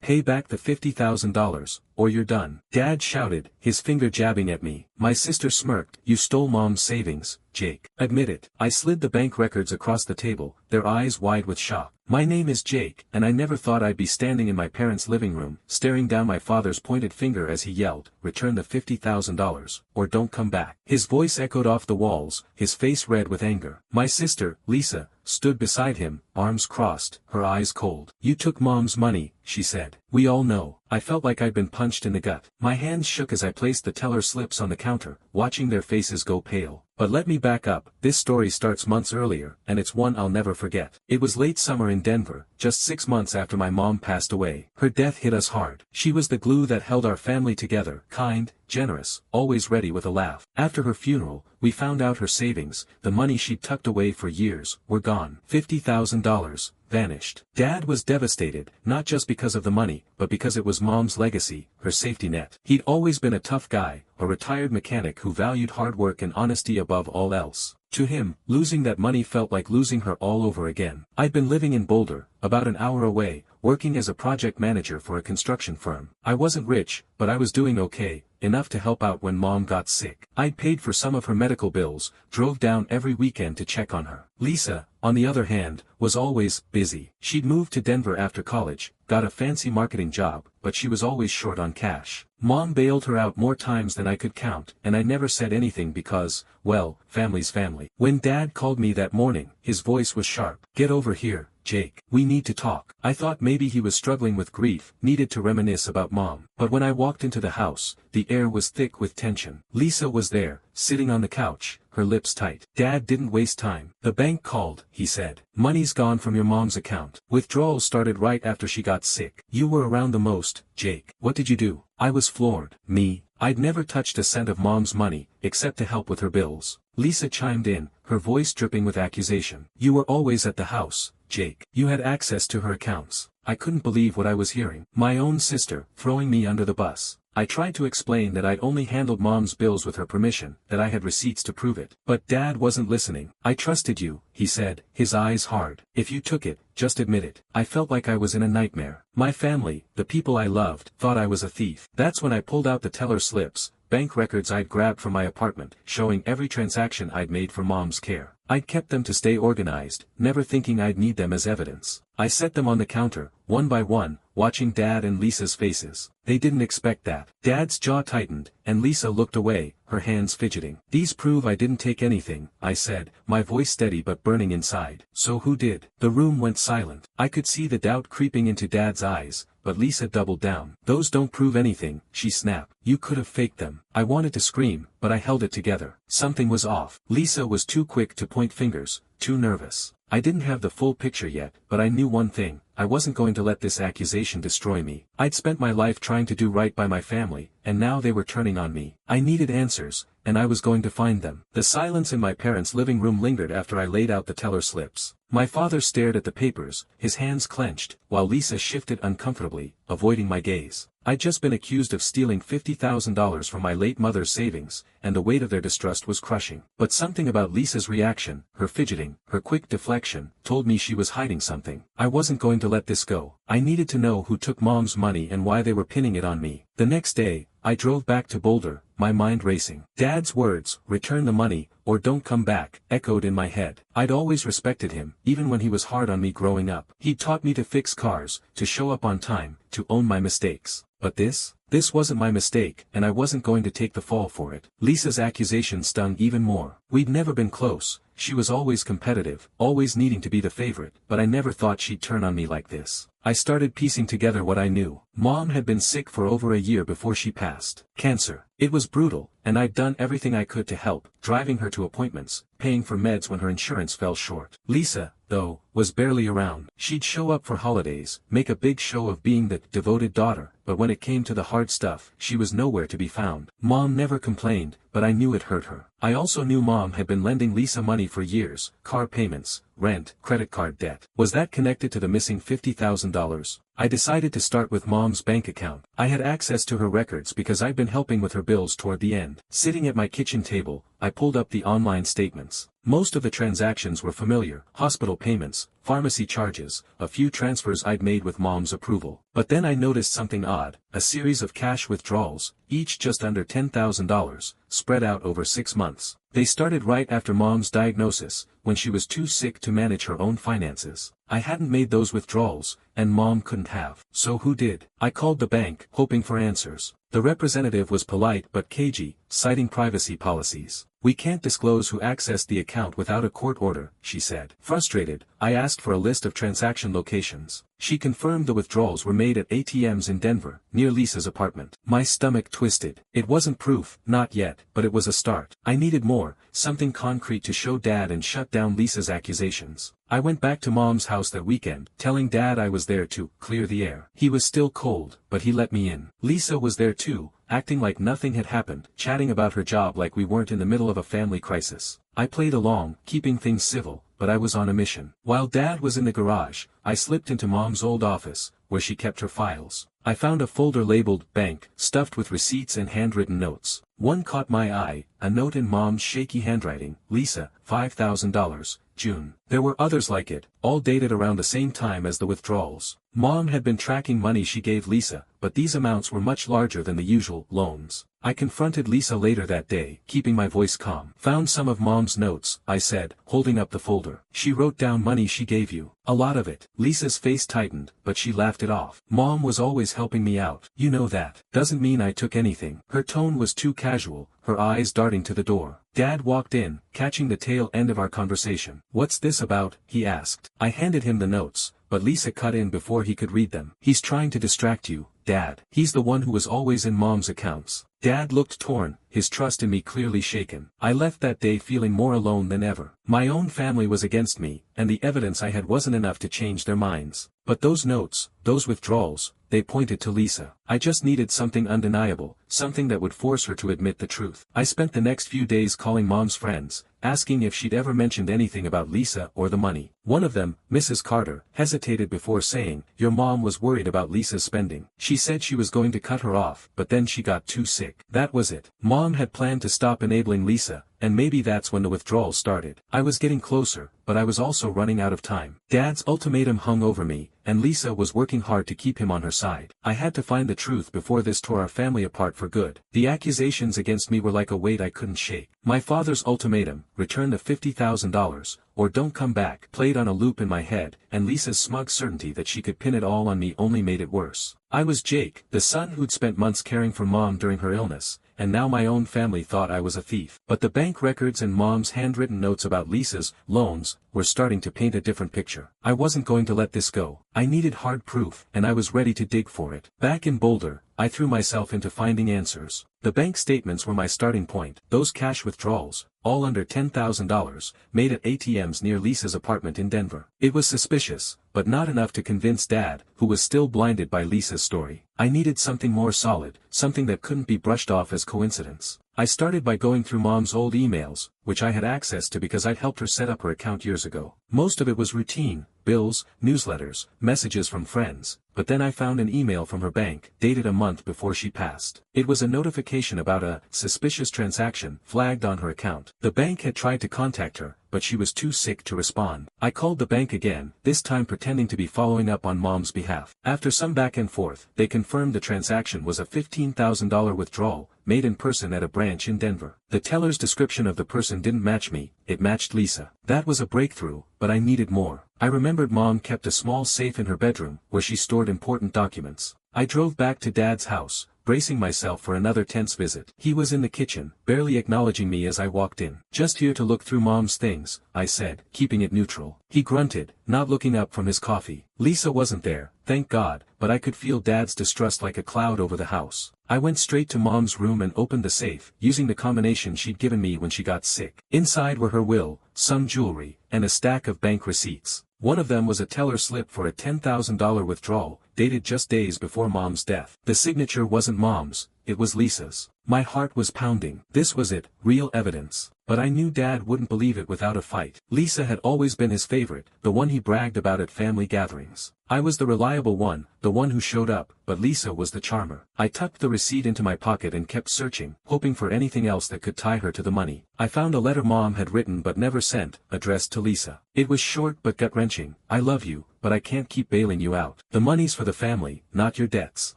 Pay back the $50,000, or you're done. Dad shouted, his finger jabbing at me. My sister smirked. You stole Mom's savings, Jake. Admit it. I slid the bank records across the table, their eyes wide with shock. My name is Jake, and I never thought I'd be standing in my parents' living room, staring down my father's pointed finger as he yelled, return the $50,000, or don't come back. His voice echoed off the walls, his face red with anger. My sister, Lisa, stood beside him, arms crossed, her eyes cold. You took Mom's money, she said. We all know. I felt like I'd been punched in the gut. My hands shook as I placed the teller slips on the counter, watching their faces go pale. But let me back up. This story starts months earlier, and it's one I'll never forget. It was late summer in Denver, just 6 months after my mom passed away. Her death hit us hard. She was the glue that held our family together, kind, generous, always ready with a laugh. After her funeral, we found out her savings, the money she'd tucked away for years, were gone. $50,000. Vanished. Dad was devastated, not just because of the money, but because it was Mom's legacy, her safety net. He'd always been a tough guy, a retired mechanic who valued hard work and honesty above all else. To him, losing that money felt like losing her all over again. I'd been living in Boulder, about an hour away, working as a project manager for a construction firm. I wasn't rich, but I was doing okay, enough to help out when Mom got sick. I'd paid for some of her medical bills, drove down every weekend to check on her. Lisa, on the other hand, was always busy. She'd moved to Denver after college, got a fancy marketing job, but she was always short on cash. Mom bailed her out more times than I could count, and I never said anything because, well, family's family. When Dad called me that morning, his voice was sharp. Get over here, Jake. We need to talk. I thought maybe he was struggling with grief, needed to reminisce about Mom. But when I walked into the house, the air was thick with tension. Lisa was there, sitting on the couch, her lips tight. Dad didn't waste time. The bank called, he said. Money's gone from your mom's account. Withdrawals started right after she got sick. You were around the most, Jake. What did you do? I was floored. Me? I'd never touched a cent of Mom's money, except to help with her bills. Lisa chimed in, her voice dripping with accusation. You were always at the house, Jake. You had access to her accounts. I couldn't believe what I was hearing. My own sister, throwing me under the bus. I tried to explain that I'd only handled Mom's bills with her permission, that I had receipts to prove it. But Dad wasn't listening. I trusted you, he said, his eyes hard. If you took it, just admit it. I felt like I was in a nightmare. My family, the people I loved, thought I was a thief. That's when I pulled out the teller slips, bank records I'd grabbed from my apartment, showing every transaction I'd made for Mom's care. I'd kept them to stay organized, never thinking I'd need them as evidence. I set them on the counter, one by one, watching Dad and Lisa's faces. They didn't expect that. Dad's jaw tightened, and Lisa looked away, her hands fidgeting. These prove I didn't take anything, I said, my voice steady but burning inside. So who did? The room went silent. I could see the doubt creeping into Dad's eyes, but Lisa doubled down. Those don't prove anything, she snapped. You could have faked them. I wanted to scream, but I held it together. Something was off. Lisa was too quick to point fingers, too nervous. I didn't have the full picture yet, but I knew one thing. I wasn't going to let this accusation destroy me. I'd spent my life trying to do right by my family, and now they were turning on me. I needed answers, and I was going to find them. The silence in my parents' living room lingered after I laid out the teller slips. My father stared at the papers, his hands clenched, while Lisa shifted uncomfortably, avoiding my gaze. I'd just been accused of stealing $50,000 from my late mother's savings, and the weight of their distrust was crushing. But something about Lisa's reaction, her fidgeting, her quick deflection, told me she was hiding something. I wasn't going to let this go. I needed to know who took Mom's money and why they were pinning it on me. The next day, I drove back to Boulder, my mind racing. Dad's words, return the money, or don't come back, echoed in my head. I'd always respected him, even when he was hard on me growing up. He'd taught me to fix cars, to show up on time, to own my mistakes. But this wasn't my mistake, and I wasn't going to take the fall for it. Lisa's accusation stung even more. We'd never been close. She was always competitive, always needing to be the favorite, but I never thought she'd turn on me like this. I started piecing together what I knew. Mom had been sick for over a year before she passed. Cancer. It was brutal, and I'd done everything I could to help, driving her to appointments, paying for meds when her insurance fell short. Lisa, though, was barely around. She'd show up for holidays, make a big show of being the devoted daughter, but when it came to the hard stuff, she was nowhere to be found. Mom never complained, but I knew it hurt her. I also knew Mom had been lending Lisa money for years, car payments, rent, credit card debt. Was that connected to the missing $50,000? I decided to start with Mom's bank account. I had access to her records because I'd been helping with her bills toward the end. Sitting at my kitchen table, I pulled up the online statements. Most of the transactions were familiar: hospital payments, pharmacy charges, a few transfers I'd made with Mom's approval. But then I noticed something odd: a series of cash withdrawals, each just under $10,000, spread out over 6 months. They started right after Mom's diagnosis, when she was too sick to manage her own finances. I hadn't made those withdrawals, and Mom couldn't have. So who did? I called the bank, hoping for answers. The representative was polite but cagey, citing privacy policies. "We can't disclose who accessed the account without a court order," she said. Frustrated, I asked for a list of transaction locations. She confirmed the withdrawals were made at ATMs in Denver, near Lisa's apartment. My stomach twisted. It wasn't proof, not yet, but it was a start. I needed more, something concrete to show Dad and shut down Lisa's accusations. I went back to Mom's house that weekend, telling Dad I was there to clear the air. He was still cold, but he let me in. Lisa was there too, acting like nothing had happened, chatting about her job like we weren't in the middle of a family crisis. I played along, keeping things civil, but I was on a mission. While Dad was in the garage, I slipped into Mom's old office, where she kept her files. I found a folder labeled "Bank," stuffed with receipts and handwritten notes. One caught my eye, a note in Mom's shaky handwriting: "Lisa, $5,000, June." There were others like it, all dated around the same time as the withdrawals. Mom had been tracking money she gave Lisa, but these amounts were much larger than the usual loans. I confronted Lisa later that day, keeping my voice calm. "Found some of Mom's notes," I said, holding up the folder. "She wrote down money she gave you. A lot of it." Lisa's face tightened, but she laughed it off. "Mom was always helping me out. You know that. Doesn't mean I took anything." Her tone was too casual, her eyes darting to the door. Dad walked in, catching the tail end of our conversation. "What's this about?" he asked. I handed him the notes, but Lisa cut in before he could read them. "He's trying to distract you, Dad. He's the one who was always in Mom's accounts." Dad looked torn, his trust in me clearly shaken. I left that day feeling more alone than ever. My own family was against me, and the evidence I had wasn't enough to change their minds. But those notes, those withdrawals, they pointed to Lisa. I just needed something undeniable, something that would force her to admit the truth. I spent the next few days calling Mom's friends, asking if she'd ever mentioned anything about Lisa or the money. One of them, Mrs. Carter, hesitated before saying, "Your mom was worried about Lisa's spending. She said she was going to cut her off, but then she got too sick." That was it. Mom had planned to stop enabling Lisa, and maybe that's when the withdrawals started. I was getting closer, but I was also running out of time. Dad's ultimatum hung over me, and Lisa was working hard to keep him on her side. I had to find the truth before this tore our family apart for good. The accusations against me were like a weight I couldn't shake. My father's ultimatum, return the $50,000, or don't come back, played on a loop in my head, and Lisa's smug certainty that she could pin it all on me only made it worse. I was Jake, the son who'd spent months caring for Mom during her illness, and now my own family thought I was a thief. But the bank records and Mom's handwritten notes about Lisa's loans were starting to paint a different picture. I wasn't going to let this go. I needed hard proof, and I was ready to dig for it. Back in Boulder, I threw myself into finding answers. The bank statements were my starting point. Those cash withdrawals, all under $10,000, made at ATMs near Lisa's apartment in Denver. It was suspicious, but not enough to convince Dad, who was still blinded by Lisa's story. I needed something more solid, something that couldn't be brushed off as coincidence. I started by going through Mom's old emails, which I had access to because I'd helped her set up her account years ago. Most of it was routine: bills, newsletters, messages from friends. But then I found an email from her bank, dated a month before she passed. It was a notification about a suspicious transaction flagged on her account. The bank had tried to contact her, but she was too sick to respond. I called the bank again, this time pretending to be following up on Mom's behalf. After some back and forth, they confirmed the transaction was a $15,000 withdrawal, made in person at a branch in Denver. The teller's description of the person didn't match me, it matched Lisa. That was a breakthrough, but I needed more. I remembered Mom kept a small safe in her bedroom, where she stored important documents. I drove back to Dad's house, bracing myself for another tense visit. He was in the kitchen, barely acknowledging me as I walked in. "Just here to look through Mom's things," I said, keeping it neutral. He grunted, not looking up from his coffee. Lisa wasn't there, thank God, but I could feel Dad's distrust like a cloud over the house. I went straight to Mom's room and opened the safe, using the combination she'd given me when she got sick. Inside were her will, some jewelry, and a stack of bank receipts. One of them was a teller slip for a $10,000 withdrawal, dated just days before Mom's death. The signature wasn't Mom's, it was Lisa's. My heart was pounding. This was it, real evidence. But I knew Dad wouldn't believe it without a fight. Lisa had always been his favorite, the one he bragged about at family gatherings. I was the reliable one, the one who showed up, but Lisa was the charmer. I tucked the receipt into my pocket and kept searching, hoping for anything else that could tie her to the money. I found a letter Mom had written but never sent, addressed to Lisa. It was short but gut-wrenching. I love you, but I can't keep bailing you out. The money's for the family, not your debts.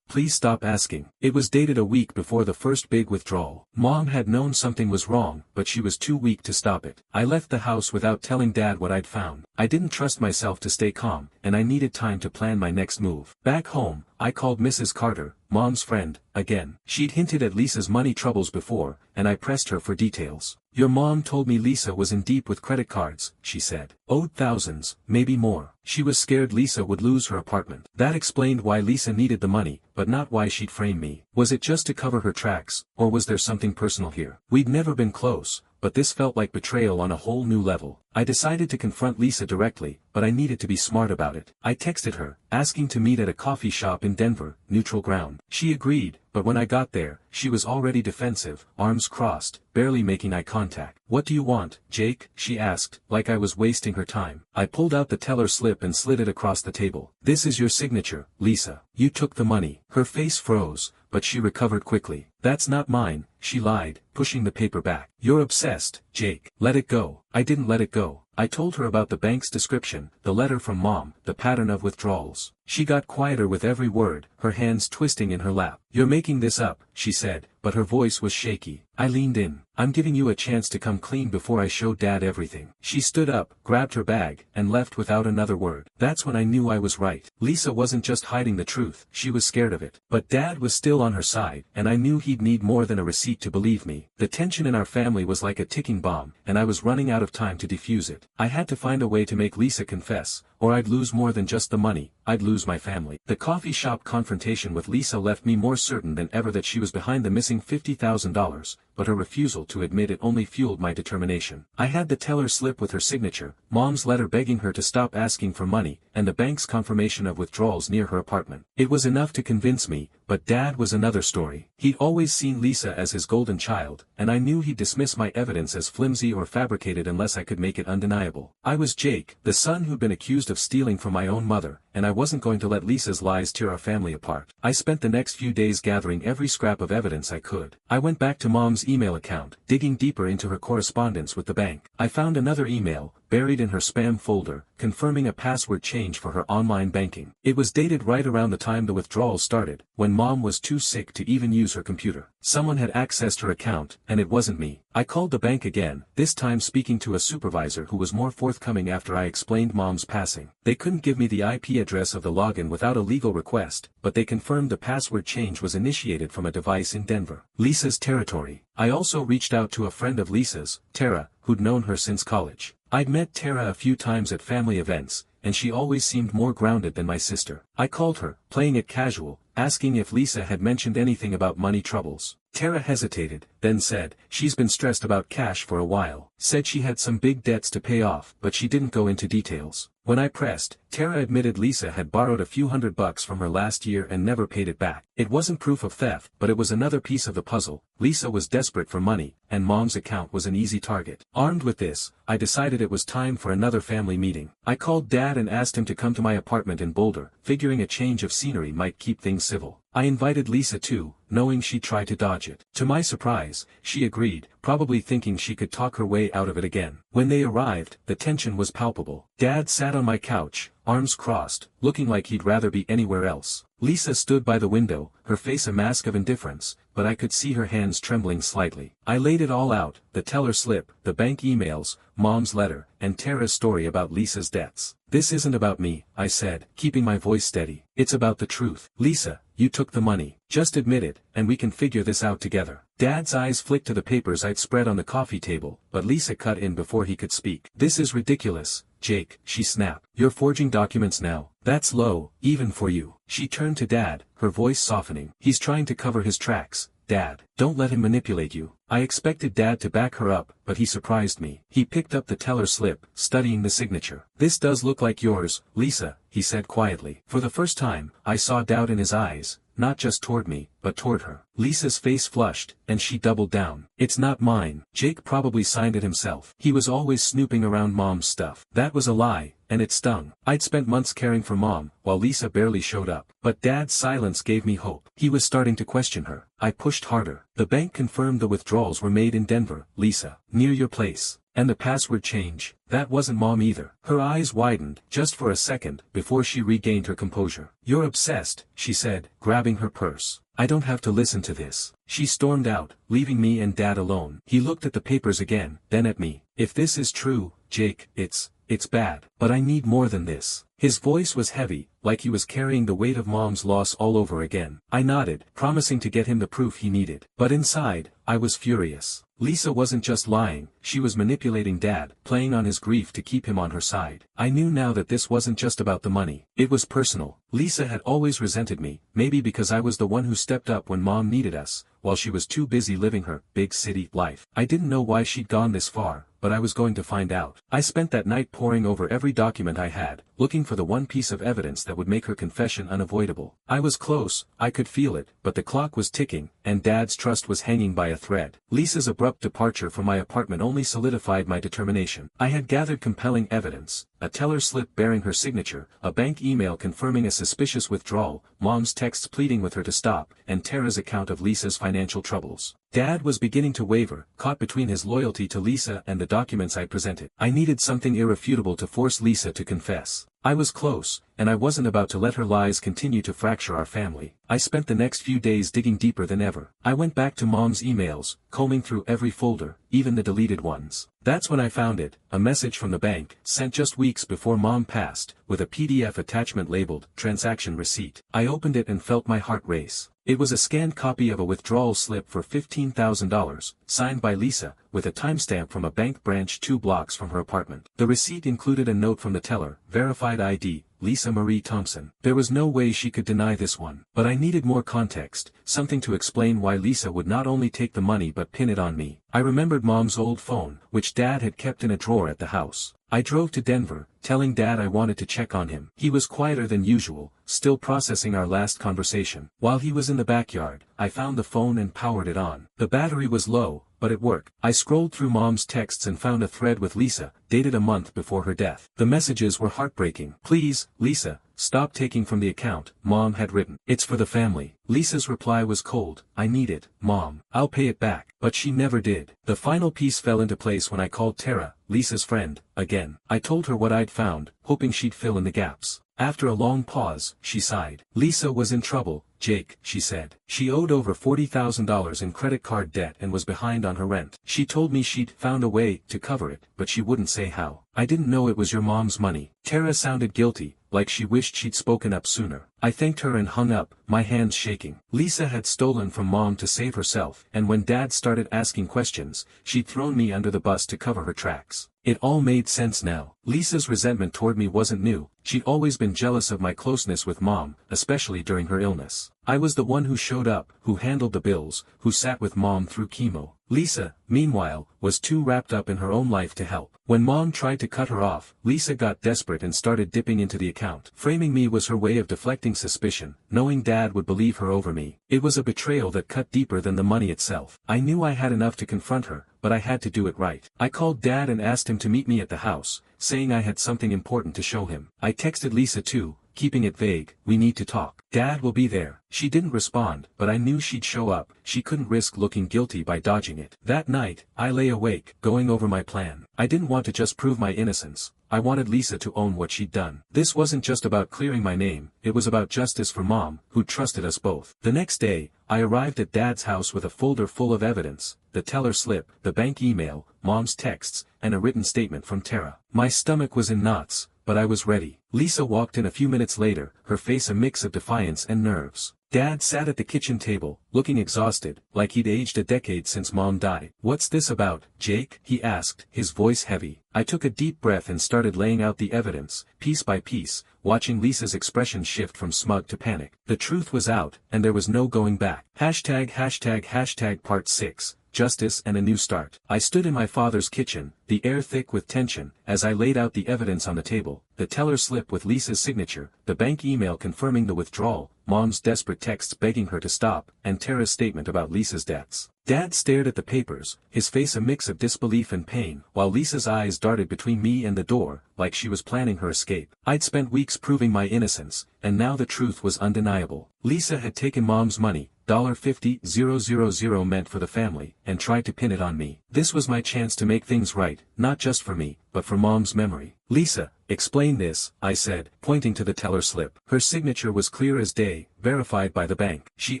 Please stop asking. It was dated a week before the first big withdrawal. Mom had known something was wrong, but she was too weak to stop it. I left the house without telling Dad what I'd found. I didn't trust myself to stay calm, and I needed time to plan my next move. Back home, I called Mrs. Carter, Mom's friend, again. She'd hinted at Lisa's money troubles before, and I pressed her for details. Your mom told me Lisa was in deep with credit cards, she said. Owed thousands, maybe more. She was scared Lisa would lose her apartment. That explained why Lisa needed the money, but not why she'd frame me. Was it just to cover her tracks, or was there something personal here? We'd never been close, but this felt like betrayal on a whole new level. I decided to confront Lisa directly, but I needed to be smart about it. I texted her, asking to meet at a coffee shop in Denver, neutral ground. She agreed, but when I got there, she was already defensive, arms crossed, barely making eye contact. What do you want, Jake? She asked, like I was wasting her time. I pulled out the teller slip and slid it across the table. This is your signature, Lisa. You took the money. Her face froze, but she recovered quickly. That's not mine, she lied, pushing the paper back. You're obsessed, Jake. Let it go. I didn't let it go. I told her about the bank's description, the letter from Mom, the pattern of withdrawals. She got quieter with every word, her hands twisting in her lap. You're making this up, she said, but her voice was shaky. I leaned in. I'm giving you a chance to come clean before I show Dad everything. She stood up, grabbed her bag, and left without another word. That's when I knew I was right. Lisa wasn't just hiding the truth, she was scared of it. But Dad was still on her side, and I knew he'd need more than a receipt to believe me. The tension in our family was like a ticking bomb, and I was running out of time to defuse it. I had to find a way to make Lisa confess, or I'd lose more than just the money, I'd lose my family. The coffee shop confrontation with Lisa left me more certain than ever that she was behind the missing $50,000, but her refusal to admit it only fueled my determination. I had the teller slip with her signature, Mom's letter begging her to stop asking for money, and the bank's confirmation of withdrawals near her apartment. It was enough to convince me, but Dad was another story. He'd always seen Lisa as his golden child, and I knew he'd dismiss my evidence as flimsy or fabricated unless I could make it undeniable. I was Jake, the son who'd been accused of stealing from my own mother, and I wasn't going to let Lisa's lies tear our family apart. I spent the next few days gathering every scrap of evidence I could. I went back to Mom's email account, digging deeper into her correspondence with the bank. I found another email, buried in her spam folder, confirming a password change for her online banking. It was dated right around the time the withdrawals started, when Mom was too sick to even use her computer. Someone had accessed her account, and it wasn't me. I called the bank again, this time speaking to a supervisor who was more forthcoming after I explained Mom's passing. They couldn't give me the IP address of the login without a legal request, but they confirmed the password change was initiated from a device in Denver, Lisa's territory. I also reached out to a friend of Lisa's, Tara, who'd known her since college. I'd met Tara a few times at family events, and she always seemed more grounded than my sister. I called her, playing it casual, asking if Lisa had mentioned anything about money troubles. Tara hesitated, then said, she's been stressed about cash for a while. Said she had some big debts to pay off, but she didn't go into details. When I pressed, Tara admitted Lisa had borrowed a few $100 from her last year and never paid it back. It wasn't proof of theft, but it was another piece of the puzzle. Lisa was desperate for money, and Mom's account was an easy target. Armed with this, I decided it was time for another family meeting. I called Dad and asked him to come to my apartment in Boulder, figuring a change of scenery might keep things civil. I invited Lisa too, knowing she'd try to dodge it. To my surprise, she agreed, probably thinking she could talk her way out of it again. When they arrived, the tension was palpable. Dad sat on my couch, arms crossed, looking like he'd rather be anywhere else. Lisa stood by the window, her face a mask of indifference, but I could see her hands trembling slightly. I laid it all out, the teller slip, the bank emails, Mom's letter, and Tara's story about Lisa's debts. This isn't about me, I said, keeping my voice steady. It's about the truth. Lisa, you took the money. Just admit it, and we can figure this out together. Dad's eyes flicked to the papers I'd spread on the coffee table, but Lisa cut in before he could speak. This is ridiculous, Jake, she snapped. You're forging documents now. That's low, even for you. She turned to Dad, her voice softening. He's trying to cover his tracks. Dad, don't let him manipulate you. I expected Dad to back her up, but he surprised me. He picked up the teller slip, studying the signature. "This does look like yours, Lisa," he said quietly. For the first time, I saw doubt in his eyes, not just toward me, but toward her. Lisa's face flushed, and she doubled down. "It's not mine. Jake probably signed it himself. He was always snooping around Mom's stuff." That was a lie, and it stung. I'd spent months caring for Mom, while Lisa barely showed up. But Dad's silence gave me hope. He was starting to question her. I pushed harder. "The bank confirmed the withdrawals were made in Denver, Lisa, near your place. And the password change, that wasn't Mom either." Her eyes widened, just for a second, before she regained her composure. "You're obsessed," she said, grabbing her purse. "I don't have to listen to this." She stormed out, leaving me and Dad alone. He looked at the papers again, then at me. "If this is true, Jake, it's bad. But I need more than this." His voice was heavy, like he was carrying the weight of Mom's loss all over again. I nodded, promising to get him the proof he needed. But inside, I was furious. Lisa wasn't just lying, she was manipulating Dad, playing on his grief to keep him on her side. I knew now that this wasn't just about the money. It was personal. Lisa had always resented me, maybe because I was the one who stepped up when Mom needed us, while she was too busy living her big city life. I didn't know why she'd gone this far, but I was going to find out. I spent that night poring over every document I had, looking for the one piece of evidence that would make her confession unavoidable. I was close, I could feel it, but the clock was ticking, and Dad's trust was hanging by a thread. Lisa's abrupt departure from my apartment only solidified my determination. I had gathered compelling evidence: a teller slip bearing her signature, a bank email confirming a suspicious withdrawal, Mom's texts pleading with her to stop, and Tara's account of Lisa's financial troubles. Dad was beginning to waver, caught between his loyalty to Lisa and the documents I presented. I needed something irrefutable to force Lisa to confess. I was close, and I wasn't about to let her lies continue to fracture our family. I spent the next few days digging deeper than ever. I went back to Mom's emails, combing through every folder, even the deleted ones. That's when I found it, a message from the bank, sent just weeks before Mom passed, with a PDF attachment labeled, "Transaction Receipt." I opened it and felt my heart race. It was a scanned copy of a withdrawal slip for $15,000, signed by Lisa, with a timestamp from a bank branch 2 blocks from her apartment. The receipt included a note from the teller, verified ID, Lisa Marie Thompson. There was no way she could deny this one. But I needed more context, something to explain why Lisa would not only take the money but pin it on me. I remembered Mom's old phone, which Dad had kept in a drawer at the house. I drove to Denver, telling Dad I wanted to check on him. He was quieter than usual, still processing our last conversation. While he was in the backyard, I found the phone and powered it on. The battery was low, but it worked. I scrolled through Mom's texts and found a thread with Lisa, dated a month before her death. The messages were heartbreaking. "Please, Lisa, stop taking from the account," Mom had written. "It's for the family." Lisa's reply was cold. "I need it, Mom. I'll pay it back." But she never did. The final piece fell into place when I called Tara, Lisa's friend, again. I told her what I'd found, hoping she'd fill in the gaps. After a long pause, she sighed. "Lisa was in trouble, Jake," she said. "She owed over $40,000 in credit card debt and was behind on her rent. She told me she'd found a way to cover it, but she wouldn't say how. I didn't know it was your mom's money." Tara sounded guilty, like she wished she'd spoken up sooner. I thanked her and hung up, my hands shaking. Lisa had stolen from Mom to save herself, and when Dad started asking questions, she'd thrown me under the bus to cover her tracks. It all made sense now. Lisa's resentment toward me wasn't new. She'd always been jealous of my closeness with Mom, especially during her illness. I was the one who showed up, who handled the bills, who sat with Mom through chemo. Lisa, meanwhile, was too wrapped up in her own life to help. When Mom tried to cut her off, Lisa got desperate and started dipping into the account. Framing me was her way of deflecting suspicion, knowing Dad would believe her over me. It was a betrayal that cut deeper than the money itself. I knew I had enough to confront her, but I had to do it right. I called Dad and asked him to meet me at the house, saying I had something important to show him. I texted Lisa too, keeping it vague. "We need to talk. Dad will be there." She didn't respond, but I knew she'd show up. She couldn't risk looking guilty by dodging it. That night, I lay awake, going over my plan. I didn't want to just prove my innocence. I wanted Lisa to own what she'd done. This wasn't just about clearing my name, it was about justice for Mom, who trusted us both. The next day, I arrived at Dad's house with a folder full of evidence: the teller slip, the bank email, Mom's texts, and a written statement from Tara. My stomach was in knots, but I was ready. Lisa walked in a few minutes later, her face a mix of defiance and nerves. Dad sat at the kitchen table, looking exhausted, like he'd aged a decade since Mom died. "What's this about, Jake?" he asked, his voice heavy. I took a deep breath and started laying out the evidence, piece by piece, watching Lisa's expression shift from smug to panic. The truth was out, and there was no going back. Hashtag Part 6. justice and a new start. I stood in my father's kitchen, the air thick with tension, as I laid out the evidence on the table, the teller slip with Lisa's signature, the bank email confirming the withdrawal, Mom's desperate texts begging her to stop, and Tara's statement about Lisa's debts. Dad stared at the papers, his face a mix of disbelief and pain, while Lisa's eyes darted between me and the door, like she was planning her escape. I'd spent weeks proving my innocence, and now the truth was undeniable. Lisa had taken Mom's money, $50,000 meant for the family, and tried to pin it on me. This was my chance to make things right, not just for me, but for Mom's memory. Lisa, explain this, I said, pointing to the teller slip. Her signature was clear as day, verified by the bank. She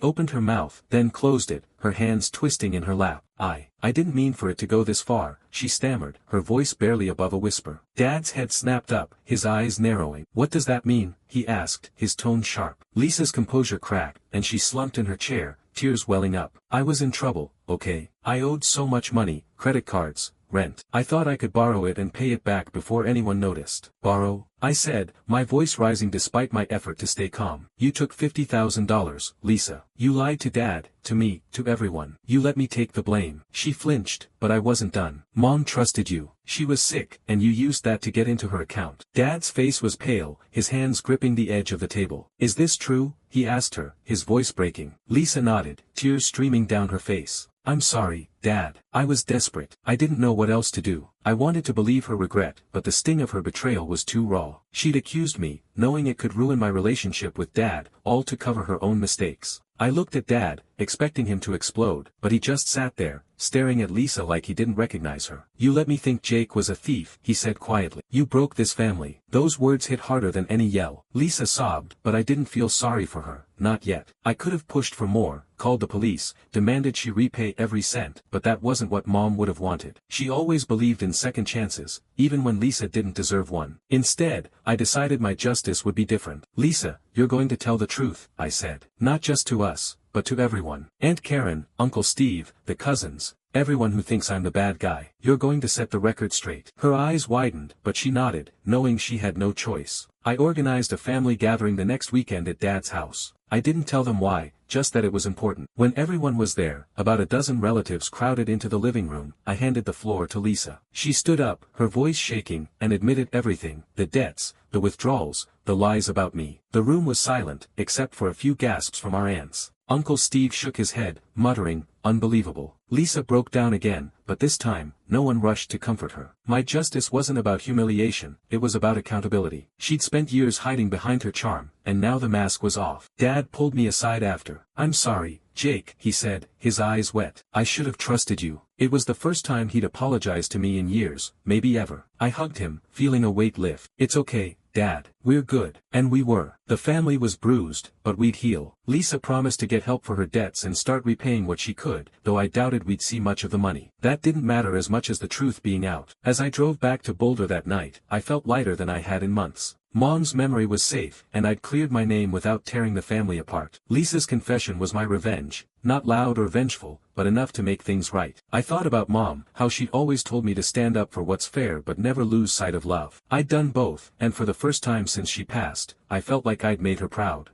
opened her mouth, then closed it, her hands twisting in her lap. I didn't mean for it to go this far, she stammered, her voice barely above a whisper. Dad's head snapped up, his eyes narrowing. What does that mean? He asked, his tone sharp. Lisa's composure cracked, and she slumped in her chair, tears welling up. I was in trouble, okay? I owed so much money, credit cards, rent. I thought I could borrow it and pay it back before anyone noticed. Borrow? I said, my voice rising despite my effort to stay calm. You took $50,000, Lisa. You lied to Dad, to me, to everyone. You let me take the blame. She flinched, but I wasn't done. Mom trusted you. She was sick, and you used that to get into her account. Dad's face was pale, his hands gripping the edge of the table. Is this true? He asked her, his voice breaking. Lisa nodded, tears streaming down her face. I'm sorry, Dad. I was desperate. I didn't know what else to do. I wanted to believe her regret, but the sting of her betrayal was too raw. She'd accused me, knowing it could ruin my relationship with Dad, all to cover her own mistakes. I looked at Dad, expecting him to explode, but he just sat there, staring at Lisa like he didn't recognize her. You let me think Jake was a thief, he said quietly. You broke this family. Those words hit harder than any yell. Lisa sobbed, but I didn't feel sorry for her, not yet. I could have pushed for more, called the police, demanded she repay every cent, but that wasn't what Mom would have wanted. She always believed in second chances, even when Lisa didn't deserve one. Instead, I decided my justice would be different. Lisa, you're going to tell the truth, I said. Not just to us, but to everyone. Aunt Karen, Uncle Steve, the cousins, everyone who thinks I'm the bad guy. You're going to set the record straight. Her eyes widened, but she nodded, knowing she had no choice. I organized a family gathering the next weekend at Dad's house. I didn't tell them why, just that it was important. When everyone was there, about a dozen relatives crowded into the living room, I handed the floor to Lisa. She stood up, her voice shaking, and admitted everything, the debts, the withdrawals, the lies about me. The room was silent, except for a few gasps from our aunts. Uncle Steve shook his head, muttering, unbelievable. Lisa broke down again, but this time, no one rushed to comfort her. My justice wasn't about humiliation, it was about accountability. She'd spent years hiding behind her charm, and now the mask was off. Dad pulled me aside after. I'm sorry, Jake, he said, his eyes wet. I should have trusted you. It was the first time he'd apologized to me in years, maybe ever. I hugged him, feeling a weight lift. It's okay, Dad. We're good. And we were. The family was bruised, but we'd heal. Lisa promised to get help for her debts and start repaying what she could, though I doubted we'd see much of the money. That didn't matter as much as the truth being out. As I drove back to Boulder that night, I felt lighter than I had in months. Mom's memory was safe, and I'd cleared my name without tearing the family apart. Lisa's confession was my revenge, not loud or vengeful, but enough to make things right. I thought about Mom, how she'd always told me to stand up for what's fair but never lose sight of love. I'd done both, and for the first time since she passed, I felt like I'd made her proud.